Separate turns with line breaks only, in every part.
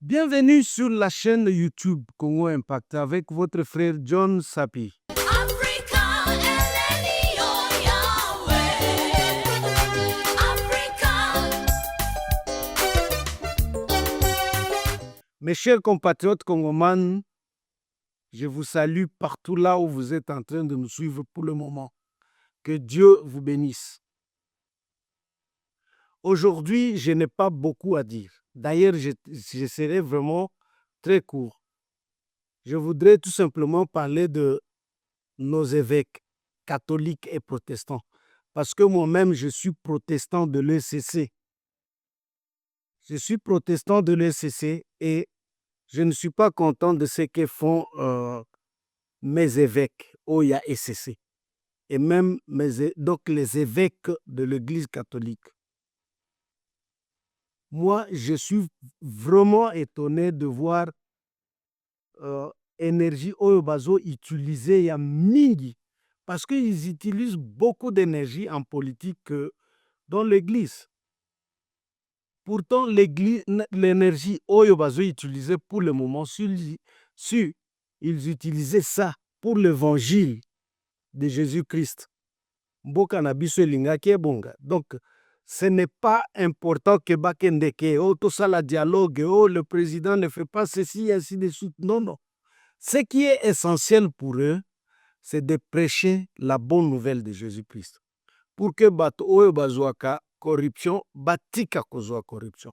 Bienvenue sur la chaîne YouTube Congo Impact avec votre frère John Sapi.
Africa, Eleni, oh Yahweh. Africa.
Mes chers compatriotes congomans, je vous salue partout là où vous êtes en train de nous suivre pour le moment. Que Dieu vous bénisse. Aujourd'hui, je n'ai pas beaucoup à dire. D'ailleurs, je serai vraiment très court. Je voudrais tout simplement parler de nos évêques catholiques et protestants. Parce que moi-même, je suis protestant de l'ECC. Je suis protestant de l'ECC et je ne suis pas content de ce que font mes évêques au ECC. Et même donc les évêques de l'Église catholique. Moi, je suis vraiment étonné de voir énergie oyo bazo utilisée ya mingi parce qu'ils utilisent beaucoup d'énergie en politique dans l'Église. Pourtant, l'énergie oyo bazo utilisée pour le moment, ils utilisaient ça pour l'évangile de Jésus-Christ. Mboka na biso elingaki ebonga. Donc, ce n'est pas important que bakendeke, oh, tout ça, la dialogue, oh, le président ne fait pas ceci, ainsi de suite. Non, non. Ce qui est essentiel pour eux, c'est de prêcher la bonne nouvelle de Jésus-Christ. Pour que bato oyo bazwaka corruption, batika kozwa corruption.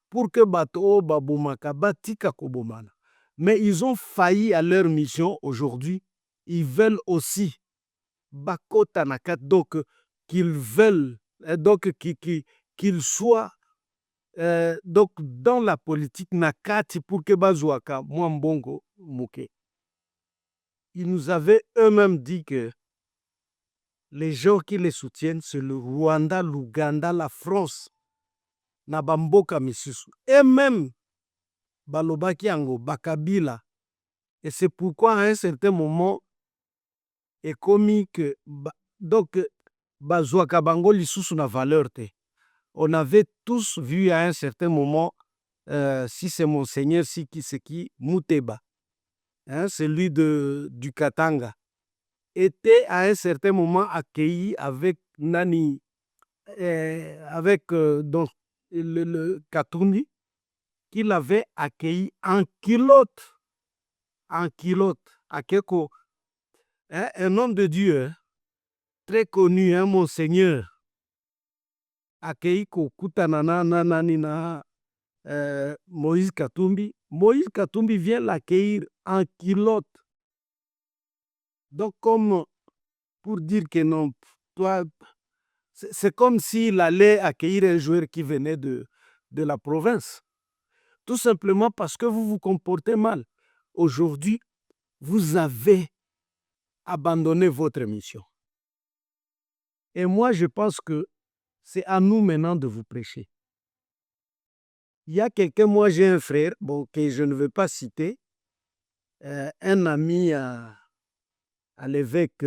Pour que bato oyo babomaka, batika kobomana. Mais ils ont failli à leur mission aujourd'hui. Ils veulent aussi bakota nakat, donc qu'ils veulent, donc qu'ils soient donc dans la politique nakati pour que bazwaka mwambongo muke. Ils nous avaient eux-mêmes dit que les gens qui les soutiennent, c'est le Rwanda, l'Ouganda, la France, na bamboka misusu. Et même balobaki yango bakabila. Et c'est pourquoi à un certain moment, et commis que donc bazwaka bango lisusu na valeur te. On avait tous vu à un certain moment, si c'est Monseigneur Siki Muteba, hein, celui du Katanga, était à un certain moment accueilli avec Nani, avec donc, le Katumbi, qu'il avait accueilli en culotte, à Keko, hein, un homme de Dieu, hein, très connu, hein, Monseigneur, accueilli Kokutanana Nani na Moïse Katumbi. Moïse Katumbi vient l'accueillir en culotte. Donc, comme pour dire que non, toi, c'est comme s'il allait accueillir un joueur qui venait de la province. Tout simplement parce que vous vous comportez mal. Aujourd'hui, vous avez abandonné votre mission. Et moi, je pense que c'est à nous maintenant de vous prêcher. Il y a quelqu'un, moi j'ai un frère, bon, que je ne veux pas citer, un ami à l'évêque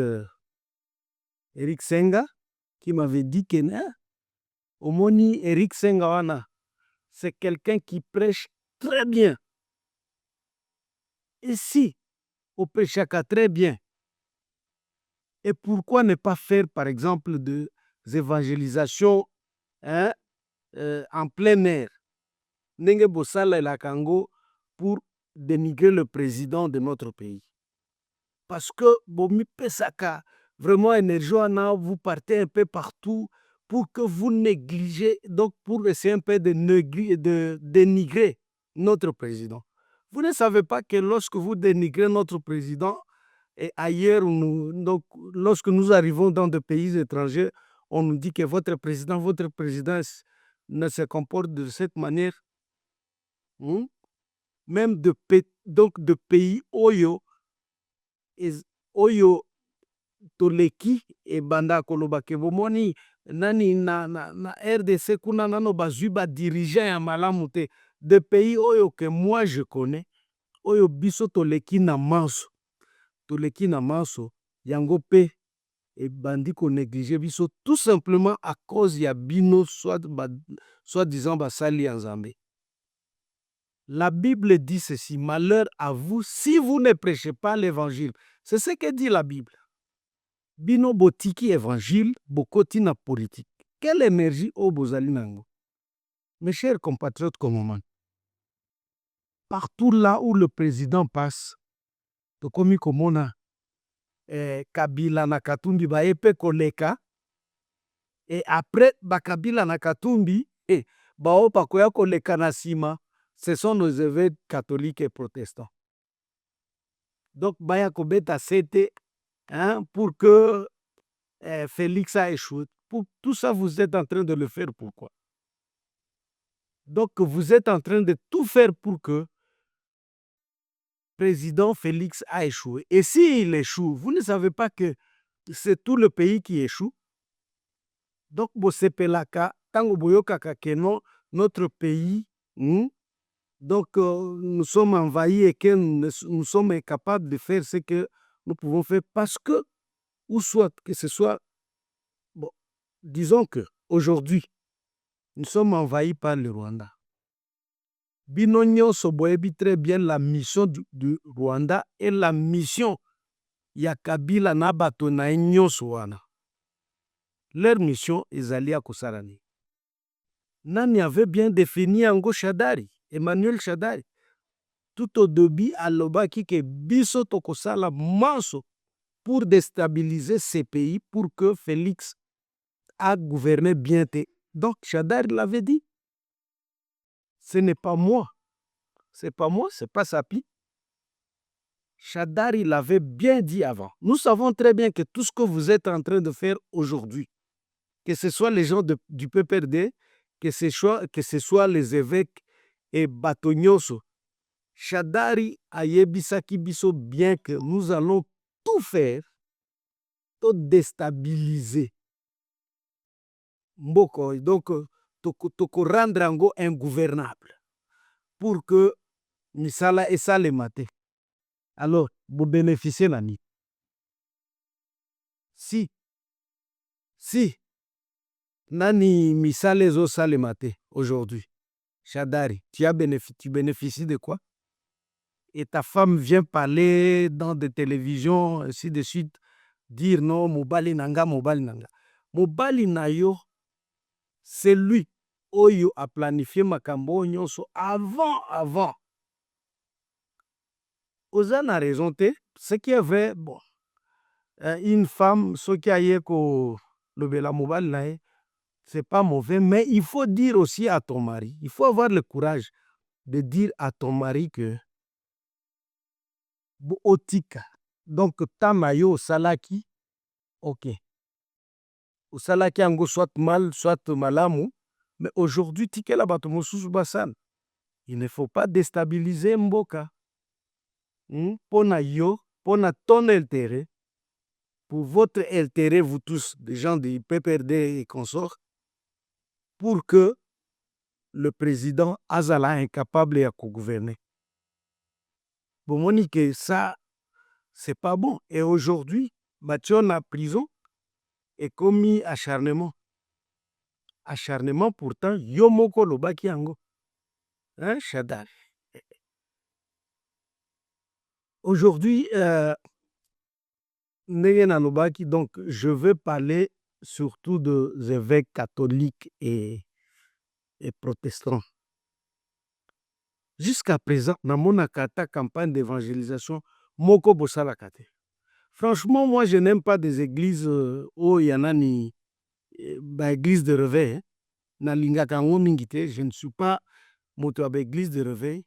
Eric Senga, qui m'avait dit que Omoni Eric Senga wana, c'est quelqu'un qui prêche très bien. Et si on prêchaka très bien, et pourquoi ne pas faire, par exemple, des évangélisations, hein, en plein air, Nenge Bosala et Lakango, pour dénigrer le président de notre pays? Parce que Bomi Pesaka, vraiment énergie, vous partez un peu partout pour que vous négligez, donc pour essayer un peu de dénigrer notre président. Vous ne savez pas que lorsque vous dénigrez notre président, et ailleurs, donc, lorsque nous arrivons dans des pays étrangers, on nous dit que votre président ne se comporte de cette manière. Même donc de pays Oyo, Oyo toleki ebanda koloba ke bomoni nani na RDC kuna nano bazwi ba dirigeant ya malamu te, de pays Oyo que moi je connais, Oyo biso toleki na manso, yango pe ebandi ko négliger biso tout simplement à cause ya bino soit disant basali ya Nzambe. La Bible dit ceci, malheur à vous si vous ne prêchez pas l'évangile. C'est ce que dit la Bible. Bino botiki évangile, bokoti na politique. Quelle énergie au bozali nango? Mes chers compatriotes congolais, partout là où le président passe, tokomi komona Kabila na Katumbi baye pe koleka, et après bakabila na Katumbi bao pakoya koleka na sima, ce sont nos évêques catholiques et protestants. Donc baya kobeta sete pour que Félix a échoué. Pour tout ça, vous êtes en train de le faire pourquoi? Donc vous êtes en train de tout faire pour que président Félix a échoué. Et s'il échoue, vous ne savez pas que c'est tout le pays qui échoue. Donc, Bosepelaka, tango boyokaka que notre pays, donc nous sommes envahis et que nous sommes incapables de faire ce que nous pouvons faire parce que, ou soit que ce soit, bon, disons que aujourd'hui, nous sommes envahis par le Rwanda. Bino nyonso boyebi très bien la mission du Rwanda et la mission ya Kabila na bato na nyonso wana. Leur mission ezali ya kosala nini? Nani avait bien défini yango? Shadari, Emmanuel Shadari. Tout au début alobaki ke biso tokosala manso pour déstabiliser ces pays pour que Félix a gouverné bien. Donc Shadari l'avait dit. Ce n'est pas moi. C'est pas moi, c'est pas Sapi. Shadari l'avait bien dit avant. Nous savons très bien que tout ce que vous êtes en train de faire aujourd'hui, que ce soit les gens du PPRD, que ce soit les évêques et Batonyoso, Shadari ayebisaki biso bien que nous allons tout faire pour déstabiliser Mboko. Donc, toko rendre yango ingouvernable pour que misala esalema te. Alors, vous bénéficiez la nuit. Si nani misala ezosalema te aujourd'hui, Shadari, tu bénéficies de quoi? Et ta femme vient parler dans des télévisions, ainsi de suite, dire non, mobali nanga, mobali nanga. Mobali na yo, c'est lui oyo a planifié makambo nyonso avant. Oza na raison te, ce qui est vrai, bon, une femme, ce qui a yé ko lobela mobali na ye, c'est pas mauvais, mais il faut dire aussi à ton mari, il faut avoir le courage de dire à ton mari que otika. Donc, tamayo salaki, ok. Au salaki ango soit mal, soit malamu, mais aujourd'hui, tikela bato mosusu basan. Il ne faut pas déstabiliser Mboka. Pona yo, pona ton intérêt, pour votre intérêt, vous tous, des gens du PPRD et consorts, pour que le président Azala incapable à gouverner. Bon, Monique, ça, c'est pas bon. Et aujourd'hui, Mathieu en prison et commis acharnement. Acharnement, pourtant, Yomoko Lobaki Ango. Hein, Shadar. Aujourd'hui, Negena Lobaki, donc, je veux parler surtout des évêques catholiques et protestants. Jusqu'à présent, dans kata campagne d'évangélisation, Moko Bosala Kate. Franchement, moi, je n'aime pas des églises où il y en a ni église de réveil. Je ne suis pas moto à église de réveil.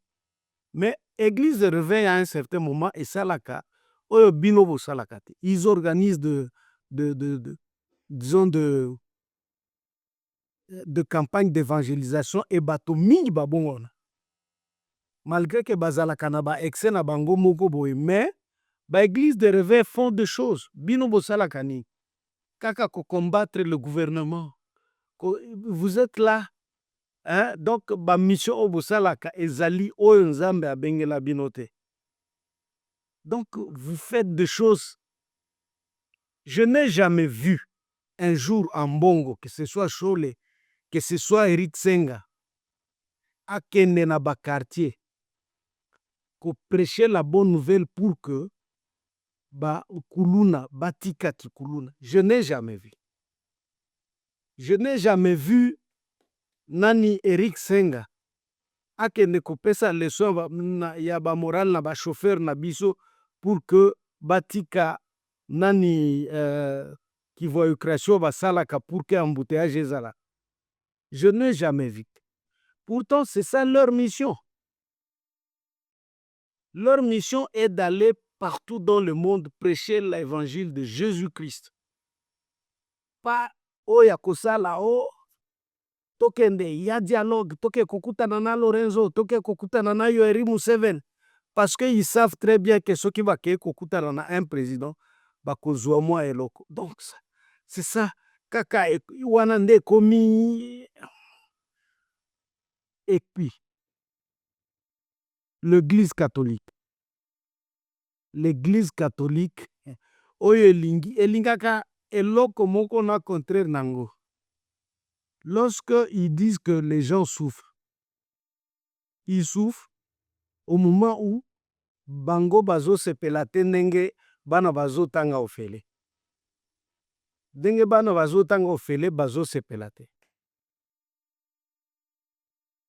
Mais église de réveil, à un certain moment, et Salaka, Bino Bosala Kate. Ils organisent disons, de campagne d'évangélisation et bateau mingi babongona. Malgré que bazala kanaba excès na bango moko boy, mais ba église de réveil font des choses. Bino bosala kani. Kaka ko combattre le gouvernement. Vous êtes là. Hein? Donc ba mission o bosala ka ezali oyo nzambe abengela binote. Donc vous faites des choses. Je n'ai jamais vu un jour en Bongo, que ce soit Chole, que ce soit Eric Senga, akende na ba quartier. prêcher la bonne nouvelle pour que kuluna batika kikuluna. Je n'ai jamais vu. Je n'ai jamais vu nani Eric Senga akende kopesa leçon ya ba moral na ba chauffeur na biso pour que batika nani kivoyukration basalaka pour que embouteillage ezala. Je n'ai jamais vu. Pourtant, c'est ça leur mission. Leur mission est d'aller partout dans le monde prêcher l'évangile de Jésus-Christ. Pas oya kosala o tokende ya dialogue, toke kokutana na Lorenzo, toke kokutana na Yoweri Museveni, parce qu'ils savent très bien que ceux qui va kokutana na un président bakozwa mwa eloko. Donc c'est ça kaka wana nde komi. Et puis l'église catholique oyo elingaka eloko moko na contraire nango. Lorsque ils disent que les gens souffrent, ils souffrent au moment où bango bazo sepela te ndenge bana bazo tanga ofele. Ndenge bana bazo tanga ofele bazo sepela te.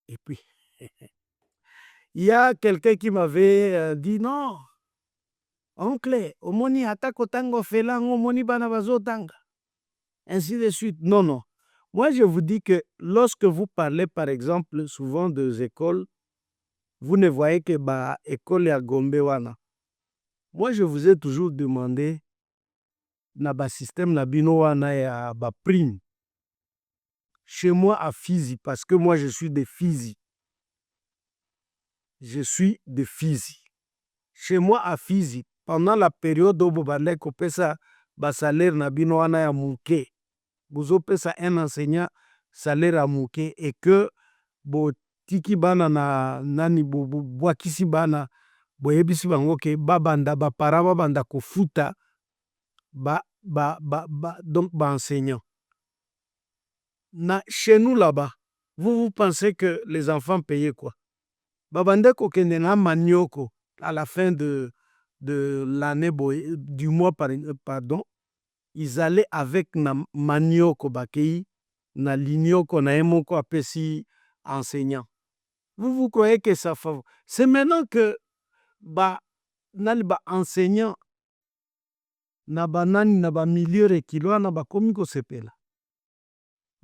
Et puis il y a quelqu'un qui m'avait dit non, oncle, omoni atako tango fela omoni bana bazo tanga. Ainsi de suite. Non, non. Moi, je vous dis que lorsque vous parlez, par exemple, souvent des écoles, vous ne voyez que bah école ya Gombe wana. Moi, je vous ai toujours demandé na ba système na bino wana ya ba prime. Chez moi à Fizi, parce que moi je suis de Fizi. Je suis de Fizi. Chez moi à Fizi, pendant la période où bobandai kopesa ba salaire na bino wana ya muke, bozo pesa un enseignant salaire à muke et que bo tiki bana na nani bwakisi bana boyebisi bango ke babanda ba para babanda kofuta donc ba enseignant. Chez nous là-bas, vous pensez que les enfants payaient quoi? Babande kokende na manioko à la fin de l'année, du mois, pardon, ils allaient avec na manioko bakei na linioko na emoko apesi enseignant. Vous croyez que ça fait? C'est maintenant que nani ba enseignant na banani na ba milieu rekilo na ba komi ko sepela.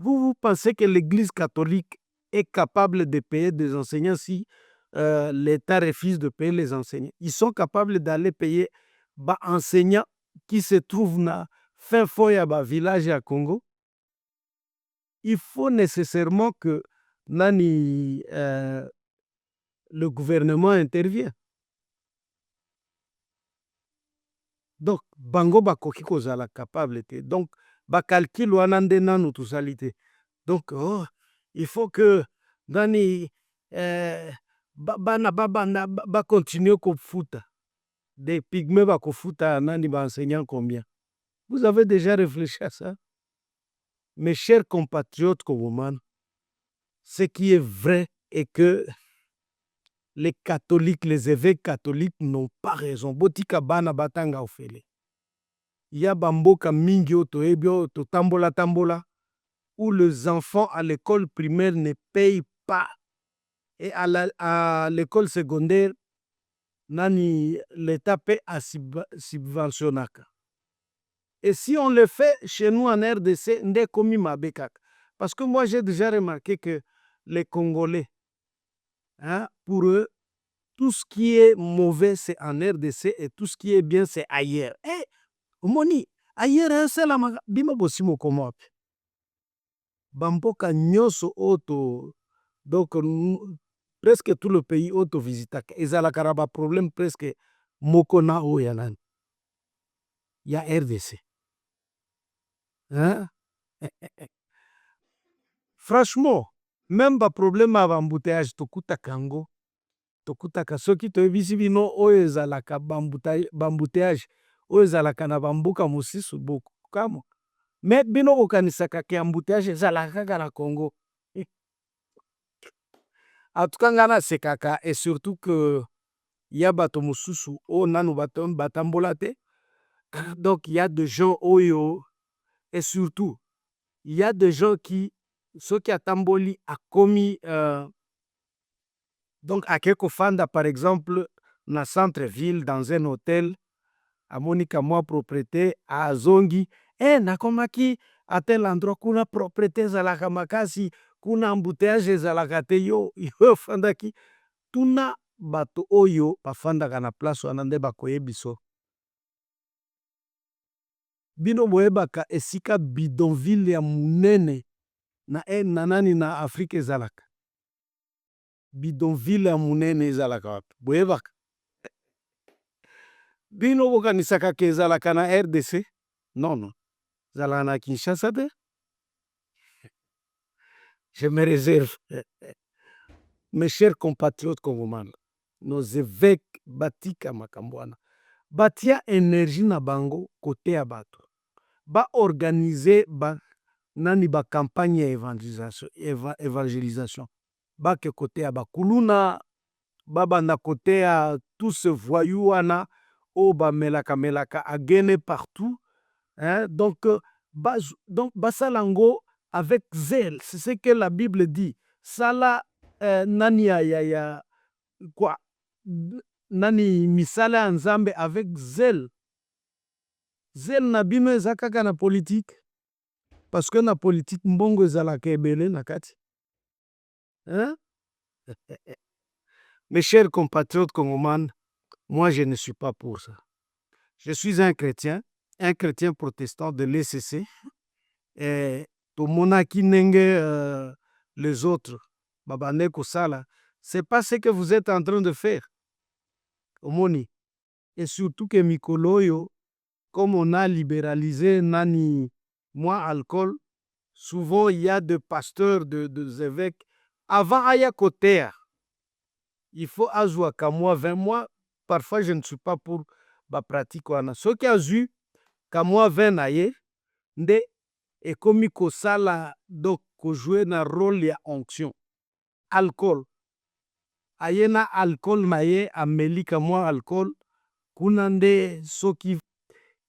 Vous pensez que l'église catholique est capable de payer des enseignants si l'État refuse de payer les enseignants? Ils sont capables d'aller payer des enseignants qui se trouvent dans fin foya ba village à Congo. Il faut nécessairement que le gouvernement intervienne. Donc, bango bakoki kozala capable te. Donc, calcul wana nde nanu tosali te. Donc, il faut que nani bana babanda continue kofuta. Des pygmées bakofuta nani ba enseignant combien? Vous avez déjà réfléchi à ça? Mes chers compatriotes congolais, ce qui est vrai est que les catholiques, les évêques catholiques n'ont pas raison. Botika bana batanga ofele. Il y a bamboka mingi otoebio to tambola tambola où les enfants à l'école primaire ne payent pas. Et à l'école secondaire, l'État paie à subventionnaka. Et si on le fait chez nous en RDC, nde komi mabekak. Parce que moi j'ai déjà remarqué que les Congolais, pour eux, tout ce qui est mauvais, c'est en RDC et tout ce qui est bien, c'est ailleurs. Eh, moni, ailleurs, c'est la bima bosimo komo. Bamboka nyoso auto, donc presque tout le pays auto visitaka. Ezala karaba problème presque mokona o yanan. Ya RDC. Hein? Franchement, même ba problème à embouteillage tokuta kango. Tokutaka soki toyebisi bino oyo ezalaka bambouteillage oyo ezalaka na bamboka mosusu bokamo. Mais bino bokanisaka ke embouteillage ezalaka kaka na Congo. En tout cas, ngana sekaka et surtout que ya bato mosusu oyo nanu batambola te. Donc il y a des gens oyo, et surtout il y a des gens qui soki atamboli akomi donc ake kofanda par exemple na centre ville dans un hôtel, amoni kamwa propriété azongi nakomaki à tel endroit kuna propriété ezalaka makasi, kuna embouteillage ezalaka te, yo ofandaki tuna bato oyo bafandaka na place wana nde bakoyebi so. Bino boyebaka esika bidonville ya monene na nani na Afrique ezalaka? Bidonville ya monene ezalaka wapi? Boyebaka? Bino bokanisaka ke ezalaka na RDC? Non, non. Ezalaka na Kinshasa te? Je me réserve. Mes chers compatriotes congomans, nos évêques batika makambo wana batia énergie na bango kote ya bato, baorganize nani bacampagne ya évangélisation, bake kote ya bakuluna, babanda kote ya tout ce voyou wana oyo bamelaka agene partout, hein? Donc basala yango avec zèle. C'est ce que la Bible dit. Sala nani ya quoi nani misala ya Nzambe avec zèle. Zèle na bino eza kaka na politique, parce que na politique mbongo ezalaka ebele na kati, hein? Mes chers compatriotes congomans, moi je ne suis pas pour ça. Je suis un chrétien protestant de l'ECC, et tomonaki ndenge les autres babande kosala, c'est pas ce que vous êtes en train de faire, omoni. Et surtout que mikolo oyo, comme on a libéralisé nani moi alcool, souvent il y a des pasteurs, des évêques, avant aya kotea, il faut azwa kamwa 20 mois. Parfois je ne suis pas pour ba pratique wana. Soki azwi kamwa 20 na ye nde ekomi kosala, donc kojouer na rôle ya onction. Alcool aye na alcool na ye, ameli kamwa alcool, kuna nde soki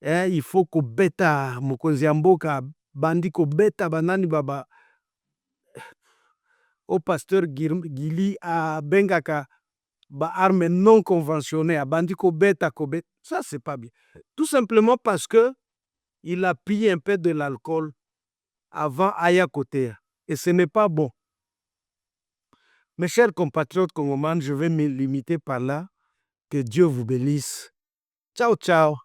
il faut kobeta mokonzi ya mboka, bandi kobeta banani baba o pasteur Gili abengaka ba arme non conventionnelles, abandi kobeta. Ça c'est pas bien. Tout simplement parce que il a pris un peu de l'alcool avant aya kotea, et ce n'est pas bon. Mes chers compatriotes congomans, je vais me limiter par là. Que Dieu vous bénisse. Ciao, ciao.